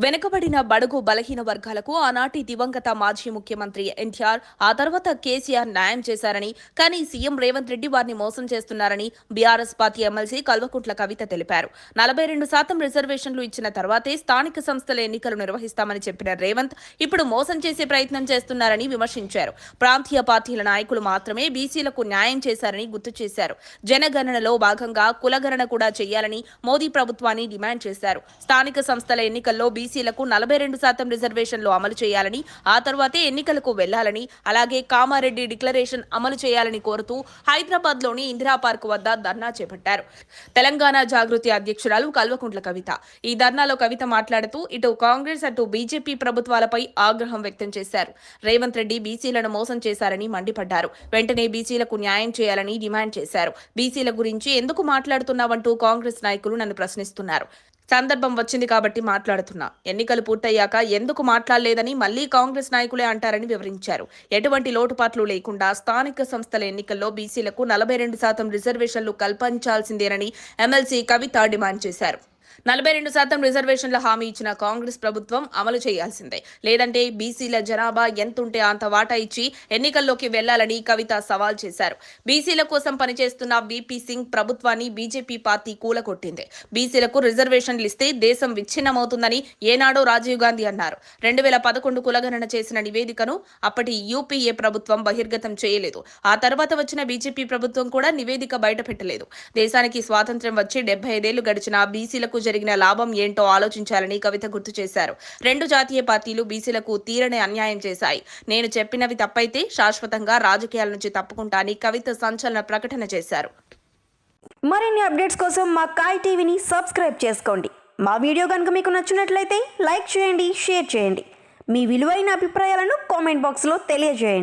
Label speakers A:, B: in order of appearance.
A: వెనుకబడిన బడుగు బలహీన వర్గాలకు ఆనాటి దివంగత మాజీ ముఖ్యమంత్రి ఎన్టీఆర్ ఆ తర్వాత కేసీఆర్ న్యాయం చేశారని, కానీ సీఎం రేవంత్ రెడ్డి వారిని మోసం చేస్తున్నారని BRS party MLC Kalvakuntla Kavitha తెలిపారు. 42% రిజర్వేషన్లు ఇచ్చిన తర్వాతే స్థానిక సంస్థల ఎన్నికలు నిర్వహిస్తామని చెప్పిన రేవంత్ ఇప్పుడు మోసం చేసే ప్రయత్నం చేస్తున్నారని విమర్శించారు. ప్రాంతీయ పార్టీల నాయకులు మాత్రమే బీసీలకు న్యాయం చేశారని గుర్తు చేశారు. జనగణనలో భాగంగా కులగణన కూడా చేయాలని మోదీ ప్రభుత్వాన్ని డిమాండ్ చేశారు. స్థానిక సంస్థల ఎన్నికల్లో బీసీలకు 42% రిజర్వేషన్లు అమలు చేయాలని, ఆ తర్వాతే ఎన్నికలకు వెళ్లాలని, అలాగే కామారెడ్డి డిక్లరేషన్ అమలు చేయాలని కోరుతూ హైదరాబాద్లోని ఇందిరా పార్క్ వద్ద ధర్నా చేపట్టారు. తెలంగాణ జాగృతి అధ్యక్షురాలు కల్వకుంట్ల కవిత ఈ ధర్నాలో కవిత మాట్లాడుతూ ఇటు కాంగ్రెస్ అటు బీజేపీ ప్రభుత్వాలపై ఆగ్రహం వ్యక్తం చేశారు. రేవంత్ రెడ్డి బీసీలను మోసం చేశారని మండిపడ్డారు. వెంటనే బీసీలకు న్యాయం చేయాలని డిమాండ్ చేశారు. బీసీల గురించి ఎందుకు మాట్లాడుతున్నావంటూ కాంగ్రెస్ నాయకులు నన్ను ప్రశ్నిస్తున్నారు. సందర్భం వచ్చింది కాబట్టి మాట్లాడుతున్నా. ఎన్నికలు పూర్తయ్యాక ఎందుకు మాట్లాడలేదని మళ్లీ కాంగ్రెస్ నాయకులే అంటారని వివరించారు. ఎటువంటి లోటుపాట్లు లేకుండా స్థానిక సంస్థల ఎన్నికల్లో బీసీలకు 42% రిజర్వేషన్లు కల్పించాల్సిందేనని ఎమ్మెల్సీ కవిత డిమాండ్ చేశారు. 42% రిజర్వేషన్ల హామీ ఇచ్చిన కాంగ్రెస్ ప్రభుత్వం అమలు చేయాల్సిందే, లేదంటే బీసీల జనాభా ఎంతుంటే అంత వాటా ఇచ్చి ఎన్నికల్లోకి వెళ్లాలని కవిత సవాల్ చేశారు. బీసీల కోసం పనిచేస్తున్న వీపీ సింగ్ ప్రభుత్వాన్ని బీజేపీ పార్టీ కూలగొట్టింది. బీసీలకు రిజర్వేషన్లు ఇస్తే దేశం విచ్ఛిన్నమవుతుందని ఏనాడో రాజీవ్ గాంధీ అన్నారు. 2011 కులగణన చేసిన నివేదికను అప్పటి యూపీఏ ప్రభుత్వం బహిర్గతం చేయలేదు. ఆ తర్వాత వచ్చిన బీజేపీ ప్రభుత్వం కూడా నివేదిక బయటపెట్టలేదు. దేశానికి స్వాతంత్ర్యం వచ్చి 75 ఏళ్లు గడిచిన బీసీలకు జరిగిన లాభం ఏంటో ఆలోచించాలని కవిత గుర్తు చేశారు. 2 జాతీయ పార్టీలు బీసీలకు తీరని అన్యాయం చేశాయి. నేను చెప్పినవి తప్పైతే శాశ్వతంగా రాజకీయాల నుంచి తప్పుకుంటానని కవిత సంచలన ప్రకటన చేశారు.
B: మరిన్ని అప్డేట్స్ కోసం మా కాయ్ టీవీని సబ్స్క్రైబ్ చేసుకోండి. మా వీడియో కనుక మీకు నచ్చినట్లయితే లైక్ చేయండి, షేర్ చేయండి. మీ విలువైన అభిప్రాయాలను కామెంట్ బాక్స్లో తెలియజేయండి.